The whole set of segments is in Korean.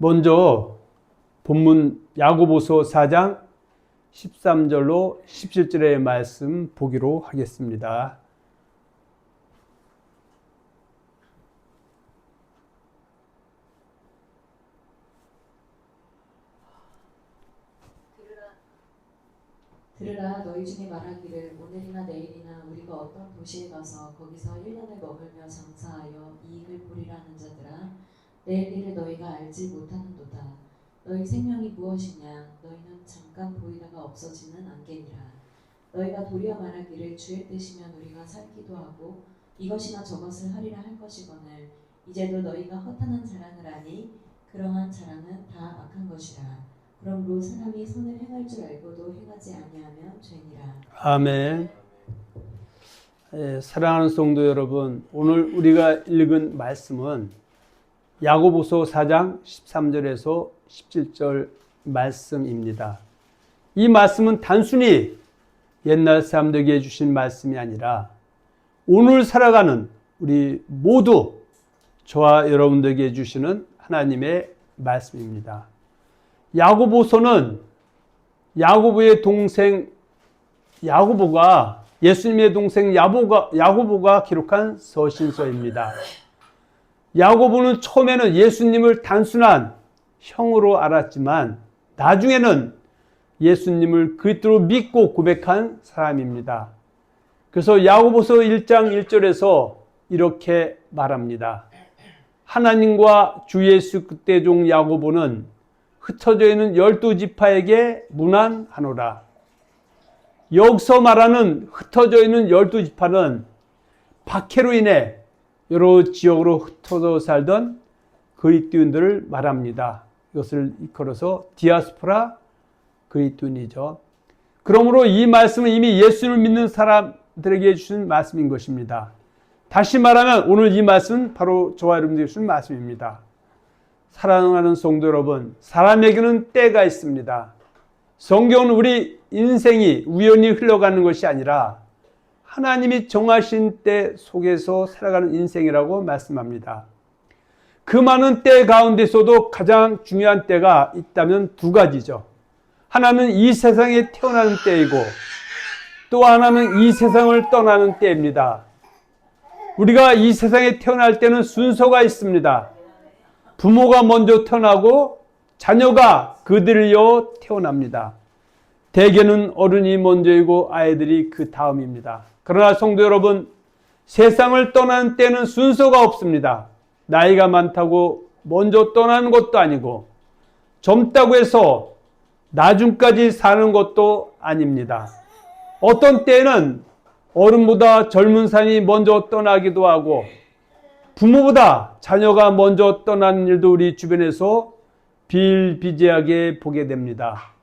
먼저 본문 야고보서 4장 13절로 17절의 말씀 보기로 하겠습니다. 들으라 너희 중에 말하기를 오늘이나 내일이나 우리가 어떤 도시에 가서 거기서 1년을 머물며 장사하여 이익을 보리라는 자들아 내일 일을 너희가 알지 못하는도다. 너희 생명이 무엇이냐 너희는 잠깐 보이다가 없어지는 안개니라. 너희가 도리어 말하기를 주의 뜻이면 우리가 살기도 하고 이것이나 저것을 하리라 할 것이거늘 이제도 너희가 허탄한 자랑을 하니 그러한 자랑은 다 악한 것이라. 그러므로 사람이 선을 행할 줄 알고도 행하지 아니하면 죄니라. 아멘. 사랑하는 성도 여러분, 오늘 우리가 읽은 말씀은 야고보서 4장 13절에서 17절 말씀입니다. 이 말씀은 단순히 옛날 사람들에게 주신 말씀이 아니라 오늘 살아가는 우리 모두 저와 여러분들에게 주시는 하나님의 말씀입니다. 야고보서는 야고보의 동생 야고보가 예수님의 동생 야고보가 기록한 서신서입니다. 야고보는 처음에는 예수님을 단순한 형으로 알았지만 나중에는 예수님을 그리스도로 믿고 고백한 사람입니다. 그래서 야고보서 1장 1절에서 이렇게 말합니다. 하나님과 주 예수 그때 종 야고보는 흩어져 있는 12지파에게 문안하노라. 여기서 말하는 흩어져 있는 12지파는 박해로 인해 여러 지역으로 흩어져 살던 그리스도인들을 말합니다. 이것을 일컬어서 디아스포라 그리스도인이죠. 그러므로 이 말씀은 이미 예수를 믿는 사람들에게 주신 말씀인 것입니다. 다시 말하면 오늘 이 말씀은 바로 저와 여러분들에게 주신 말씀입니다. 사랑하는 성도 여러분, 사람에게는 때가 있습니다. 성경은 우리 인생이 우연히 흘러가는 것이 아니라 하나님이 정하신 때 속에서 살아가는 인생이라고 말씀합니다. 그 많은 때 가운데서도 가장 중요한 때가 있다면 두 가지죠. 하나는 이 세상에 태어나는 때이고 또 하나는 이 세상을 떠나는 때입니다. 우리가 이 세상에 태어날 때는 순서가 있습니다. 부모가 먼저 태어나고 자녀가 그들을 이어 태어납니다. 대개는 어른이 먼저이고 아이들이 그 다음입니다. 그러나 성도 여러분, 세상을 떠나는 때는 순서가 없습니다. 나이가 많다고 먼저 떠나는 것도 아니고 젊다고 해서 나중까지 사는 것도 아닙니다. 어떤 때에는 어른보다 젊은 사람이 먼저 떠나기도 하고 부모보다 자녀가 먼저 떠나는 일도 우리 주변에서 비일비재하게 보게 됩니다.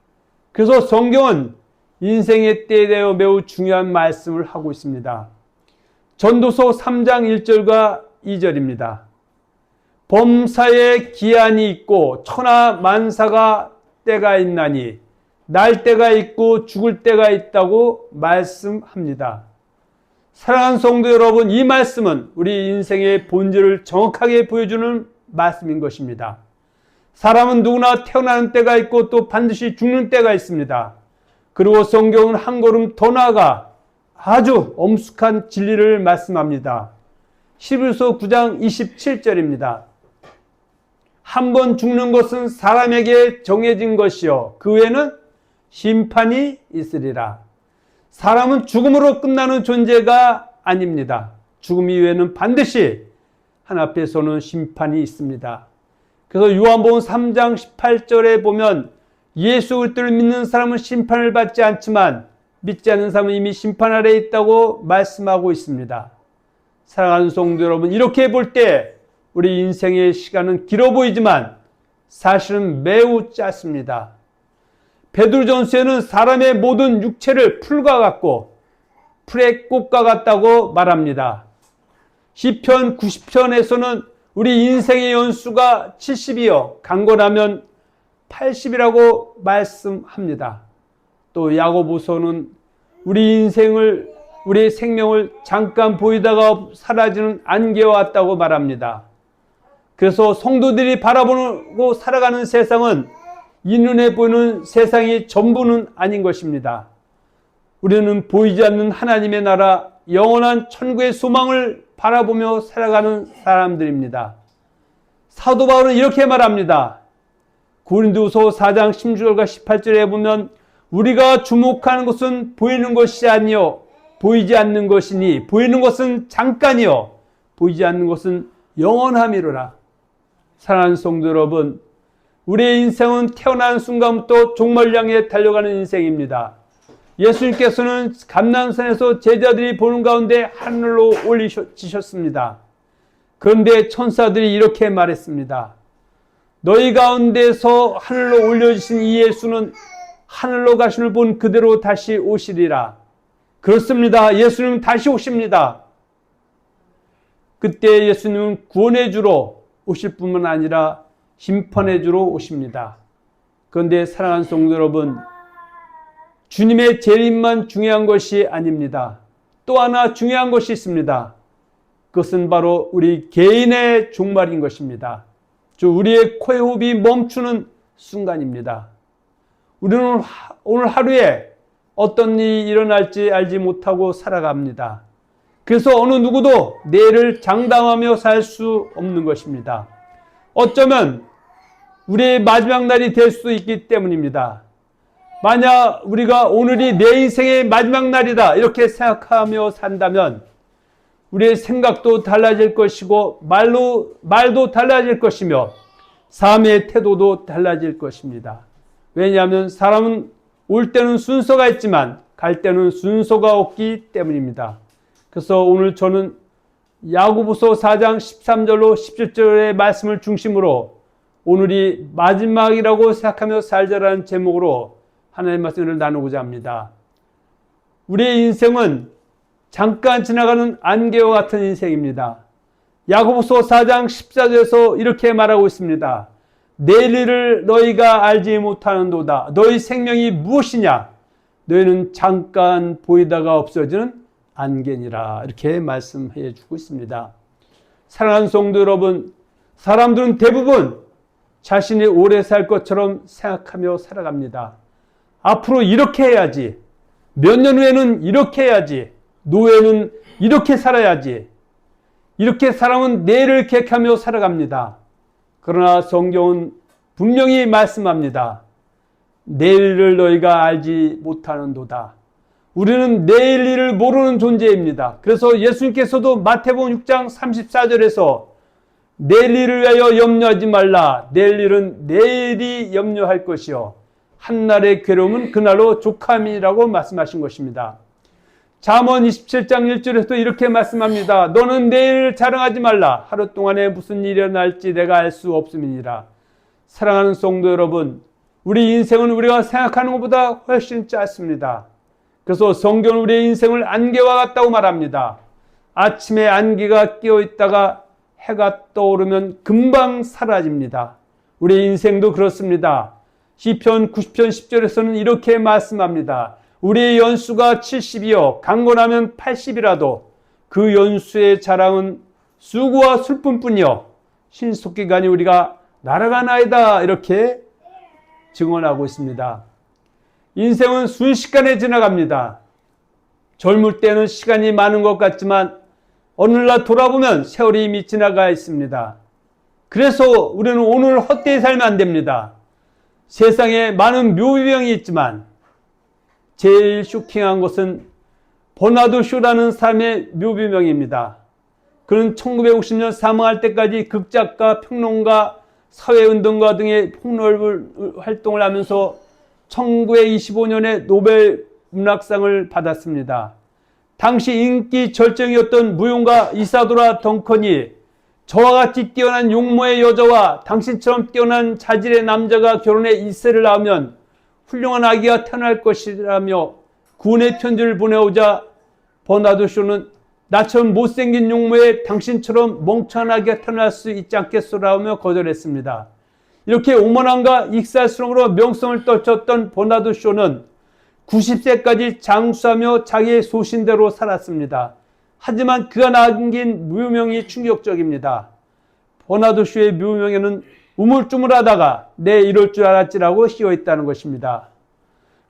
그래서 성경은 인생의 때에 대해 매우 중요한 말씀을 하고 있습니다. 전도서 3장 1절과 2절입니다. 범사에 기한이 있고 천하 만사가 때가 있나니 날 때가 있고 죽을 때가 있다고 말씀합니다. 사랑하는 성도 여러분, 이 말씀은 우리 인생의 본질을 정확하게 보여주는 말씀인 것입니다. 사람은 누구나 태어나는 때가 있고 또 반드시 죽는 때가 있습니다. 그리고 성경은 한 걸음 더 나아가 아주 엄숙한 진리를 말씀합니다. 히브리서 9장 27절입니다. 한 번 죽는 것은 사람에게 정해진 것이요 그 후에는 심판이 있으리라. 사람은 죽음으로 끝나는 존재가 아닙니다. 죽음 이후에는 반드시 하나님 앞에서는 심판이 있습니다. 그래서 요한복음 3장 18절에 보면 예수 그리스도를 믿는 사람은 심판을 받지 않지만 믿지 않는 사람은 이미 심판 아래에 있다고 말씀하고 있습니다. 사랑하는 성도 여러분, 이렇게 볼 때 우리 인생의 시간은 길어 보이지만 사실은 매우 짧습니다. 베드로전서에는 사람의 모든 육체를 풀과 같고 풀의 꽃과 같다고 말합니다. 시편 90편에서는 우리 인생의 연수가 70이요 강건하면 80이라고 말씀합니다. 또 야고보서는 우리의 생명을 잠깐 보이다가 사라지는 안개와 같다고 말합니다. 그래서 성도들이 바라보고 살아가는 세상은 이 눈에 보이는 세상이 전부는 아닌 것입니다. 우리는 보이지 않는 하나님의 나라, 영원한 천국의 소망을 바라보며 살아가는 사람들입니다. 사도 바울은 이렇게 말합니다. 고린도후서 4장 16절과 18절에 보면 우리가 주목하는 것은 보이는 것이 아니요 보이지 않는 것이니 보이는 것은 잠깐이요 보이지 않는 것은 영원함이로라. 사랑하는 성도 여러분, 우리의 인생은 태어난 순간부터 종말을 향해 달려가는 인생입니다. 예수님께서는 감람산에서 제자들이 보는 가운데 하늘로 올리셨습니다. 그런데 천사들이 이렇게 말했습니다. 너희 가운데서 하늘로 올려주신 이 예수는 하늘로 가심을 본 그대로 다시 오시리라. 그렇습니다. 예수님은 다시 오십니다. 그때 예수님은 구원해 주러 오실 뿐만 아니라 심판해 주러 오십니다. 그런데 사랑하는 성도 여러분, 주님의 재림만 중요한 것이 아닙니다. 또 하나 중요한 것이 있습니다. 그것은 바로 우리 개인의 종말인 것입니다. 우리의 코의 호흡이 멈추는 순간입니다. 우리는 오늘 하루에 어떤 일이 일어날지 알지 못하고 살아갑니다. 그래서 어느 누구도 내일을 장담하며 살 수 없는 것입니다. 어쩌면 우리의 마지막 날이 될 수도 있기 때문입니다. 만약 우리가 오늘이 내 인생의 마지막 날이다 이렇게 생각하며 산다면 우리의 생각도 달라질 것이고 말도 달라질 것이며 삶의 태도도 달라질 것입니다. 왜냐하면 사람은 올 때는 순서가 있지만 갈 때는 순서가 없기 때문입니다. 그래서 오늘 저는 야고보서 4장 13절로 17절의 말씀을 중심으로 오늘이 마지막이라고 생각하며 살자라는 제목으로 하나님의 말씀을 나누고자 합니다. 우리의 인생은 잠깐 지나가는 안개와 같은 인생입니다. 야고보서 4장 14절에서 이렇게 말하고 있습니다. 내일 일을 너희가 알지 못하는도다. 너희 생명이 무엇이냐? 너희는 잠깐 보이다가 없어지는 안개니라. 이렇게 말씀해 주고 있습니다. 사랑하는 성도 여러분, 사람들은 대부분 자신이 오래 살 것처럼 생각하며 살아갑니다. 앞으로 이렇게 해야지. 몇 년 후에는 이렇게 해야지. 노후에는 이렇게 살아야지. 이렇게 사람은 내일을 계획하며 살아갑니다. 그러나 성경은 분명히 말씀합니다. 내일을 너희가 알지 못하는도다. 우리는 내일 일을 모르는 존재입니다. 그래서 예수님께서도 마태복음 6장 34절에서 내일 일을 위하여 염려하지 말라. 내일 일은 내일이 염려할 것이요 한날의 괴로움은 그날로 족함이라고 말씀하신 것입니다. 잠언 27장 1절에서도 이렇게 말씀합니다. 너는 내일을 자랑하지 말라. 하루 동안에 무슨 일이 일어날지 내가 알 수 없음이니라. 사랑하는 성도 여러분, 우리 인생은 우리가 생각하는 것보다 훨씬 짧습니다. 그래서 성경은 우리의 인생을 안개와 같다고 말합니다. 아침에 안개가 끼어 있다가 해가 떠오르면 금방 사라집니다. 우리의 인생도 그렇습니다. 시편 90편 10절에서는 이렇게 말씀합니다. 우리의 연수가 70이요 강건하면 80이라도 그 연수의 자랑은 수고와 슬픔뿐이요 신속기간이 우리가 날아가나이다 이렇게 증언하고 있습니다. 인생은 순식간에 지나갑니다. 젊을 때는 시간이 많은 것 같지만 오늘날 돌아보면 세월이 이미 지나가 있습니다. 그래서 우리는 오늘 헛되이 살면 안 됩니다. 세상에 많은 묘비병이 있지만 제일 쇼킹한 것은 버나드 쇼라는 사람의 묘비명입니다. 그는 1950년 사망할 때까지 극작가, 평론가, 사회운동가 등의 폭넓은 활동을 하면서 1925년에 노벨 문학상을 받았습니다. 당시 인기 절정이었던 무용가 이사도라 덩컨이 저와 같이 뛰어난 용모의 여자와 당신처럼 뛰어난 자질의 남자가 결혼해 이세를 낳으면 훌륭한 아기가 태어날 것이라며 구원의 편지를 보내오자 버나드 쇼는 나처럼 못생긴 용모에 당신처럼 멍청한 아기가 태어날 수 있지 않겠소라며 거절했습니다. 이렇게 오만함과 익살스러움으로 명성을 떨쳤던 버나드 쇼는 90세까지 장수하며 자기의 소신대로 살았습니다. 하지만 그가 남긴 무명이 충격적입니다. 버나드 쇼의 묘명에는 우물쭈물하다가 내 이럴 줄 알았지라고 씌어 있다는 것입니다.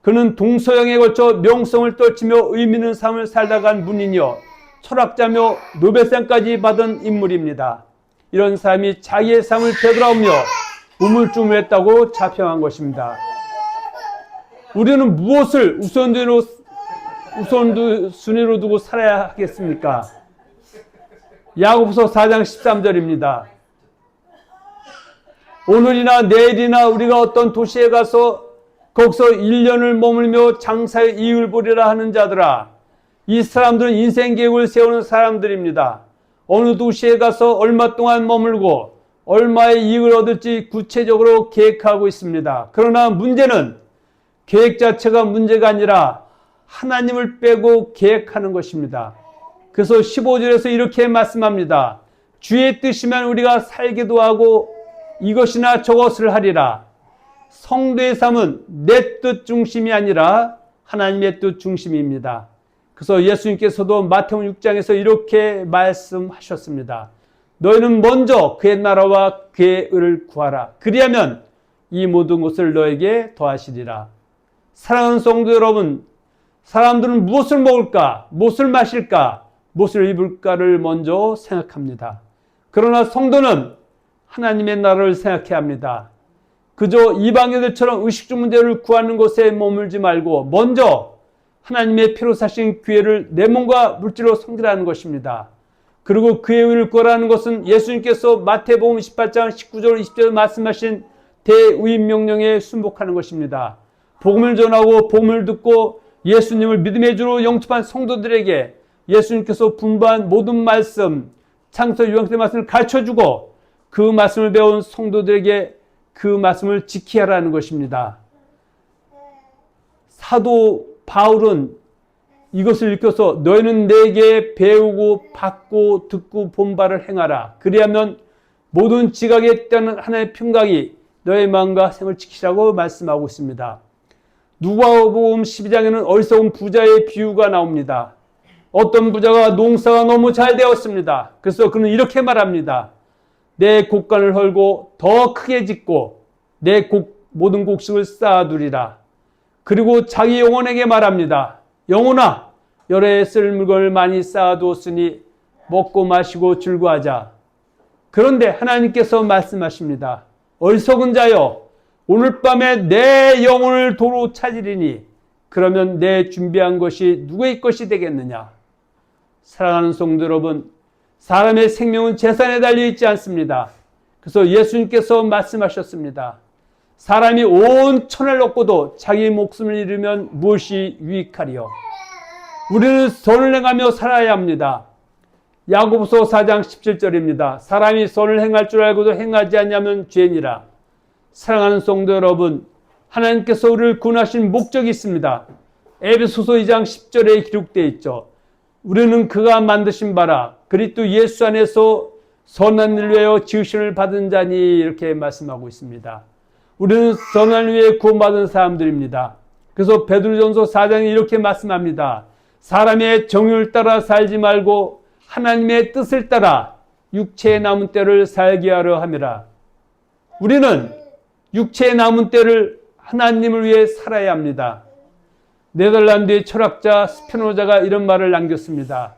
그는 동서양에 걸쳐 명성을 떨치며 의미 있는 삶을 살다간 문인이요 철학자며 노벨상까지 받은 인물입니다. 이런 사람이 자기의 삶을 되돌아오며 우물쭈물했다고 자평한 것입니다. 우리는 무엇을 우선순위로 두고 살아야 하겠습니까? 야고보서 4장 13절입니다. 오늘이나 내일이나 우리가 어떤 도시에 가서 거기서 1년을 머물며 장사의 이익을 보리라 하는 자들아, 이 사람들은 인생 계획을 세우는 사람들입니다. 어느 도시에 가서 얼마 동안 머물고 얼마의 이익을 얻을지 구체적으로 계획하고 있습니다. 그러나 문제는 계획 자체가 문제가 아니라 하나님을 빼고 계획하는 것입니다. 그래서 15절에서 이렇게 말씀합니다. 주의 뜻이면 우리가 살기도 하고 이것이나 저것을 하리라. 성도의 삶은 내 뜻 중심이 아니라 하나님의 뜻 중심입니다. 그래서 예수님께서도 마태복음 6장에서 이렇게 말씀하셨습니다. 너희는 먼저 그의 나라와 그의 의를 구하라. 그리하면 이 모든 것을 너에게 더하시리라. 사랑하는 성도 여러분, 사람들은 무엇을 먹을까, 무엇을 마실까, 무엇을 입을까를 먼저 생각합니다. 그러나 성도는 하나님의 나라를 생각해야 합니다. 그저 이방인들처럼 의식주 문제를 구하는 것에 머물지 말고 먼저 하나님의 피로 사신 교회를 내 몸과 물질로 섬기라는 것입니다. 그리고 그의 의를 구하라는 것은 예수님께서 마태복음 28장 19절 20절 말씀하신 대의인 명령에 순복하는 것입니다. 복음을 전하고 복음을 듣고 예수님을 믿음의 주로 영접한 성도들에게 예수님께서 분부한 모든 말씀, 창세기 유황때 말씀을 가르쳐주고 그 말씀을 배운 성도들에게 그 말씀을 지켜야 하라는 것입니다. 사도 바울은 이것을 읽혀서 너희는 내게 배우고 받고 듣고 본 바를 행하라. 그리하면 모든 지각에 따른 하나님의 평강이 너의 마음과 생을 지키라고 말씀하고 있습니다. 누가복음 12장에는 어리석은 부자의 비유가 나옵니다. 어떤 부자가 농사가 너무 잘 되었습니다. 그래서 그는 이렇게 말합니다. 내 곡간을 헐고 더 크게 짓고 내 모든 곡식을 쌓아두리라. 그리고 자기 영혼에게 말합니다. 영혼아, 여러 해 쓸 물건을 많이 쌓아두었으니 먹고 마시고 즐거워하자. 그런데 하나님께서 말씀하십니다. 어리석은 자여, 오늘 밤에 내 영혼을 도로 찾으리니 그러면 내 준비한 것이 누구의 것이 되겠느냐. 사랑하는 성도 여러분, 사람의 생명은 재산에 달려있지 않습니다. 그래서 예수님께서 말씀하셨습니다. 사람이 온 천을 얻고도 자기 목숨을 잃으면 무엇이 유익하리요. 우리는 선을 행하며 살아야 합니다. 야고보서 4장 17절입니다. 사람이 선을 행할 줄 알고도 행하지 않냐면 죄니라. 사랑하는 성도 여러분, 하나님께서 우리를 구원하신 목적이 있습니다. 에베소서 2장 10절에 기록되어 있죠. 우리는 그가 만드신 바라 그리스도 예수 안에서 선한 일 위하여 지으심을 받은 자니 이렇게 말씀하고 있습니다. 우리는 선한 일 위해 구원받은 사람들입니다. 그래서 베드로전서 4장에 이렇게 말씀합니다. 사람의 정욕을 따라 살지 말고 하나님의 뜻을 따라 육체의 남은 때를 살게 하려 함이라. 우리는 육체의 남은 때를 하나님을 위해 살아야 합니다. 네덜란드의 철학자 스피노자가 이런 말을 남겼습니다.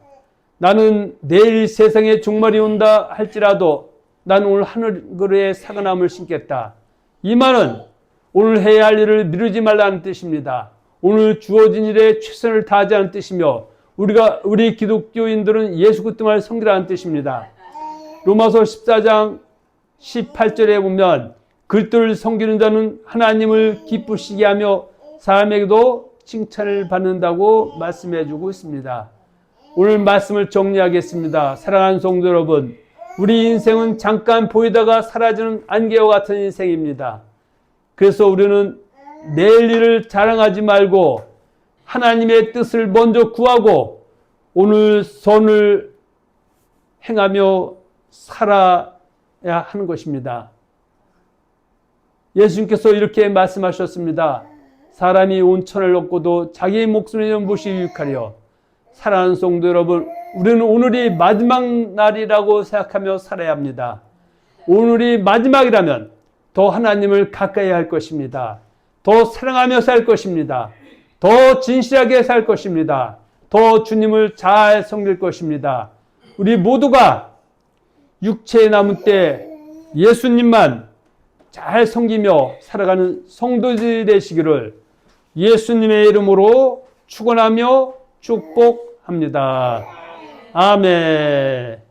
나는 내일 세상에 종말이 온다 할지라도 나는 오늘 하늘에 사과나무를 심겠다. 이 말은 오늘 해야 할 일을 미루지 말라는 뜻입니다. 오늘 주어진 일에 최선을 다하자는 뜻이며 우리 기독교인들은 예수 그리스도를 섬기라는 뜻입니다. 로마서 14장 18절에 보면 그리스도를 섬기는 자는 하나님을 기쁘시게 하며 사람에게도 칭찬을 받는다고 말씀해 주고 있습니다. 오늘 말씀을 정리하겠습니다. 사랑하는 성도 여러분, 우리 인생은 잠깐 보이다가 사라지는 안개와 같은 인생입니다. 그래서 우리는 내일 일을 자랑하지 말고 하나님의 뜻을 먼저 구하고 오늘 선을 행하며 살아야 하는 것입니다. 예수님께서 이렇게 말씀하셨습니다. 사람이 온 천을 얻고도 자기의 목숨을 잃는 무엇이 유익하리요. 사랑하는 성도 여러분, 우리는 오늘이 마지막 날이라고 생각하며 살아야 합니다. 오늘이 마지막이라면 더 하나님을 가까이 할 것입니다. 더 사랑하며 살 것입니다. 더 진실하게 살 것입니다. 더 주님을 잘 섬길 것입니다. 우리 모두가 육체에 남은 때 예수님만 잘 섬기며 살아가는 성도들이 되시기를 예수님의 이름으로 축원하며 축복합니다. 아멘.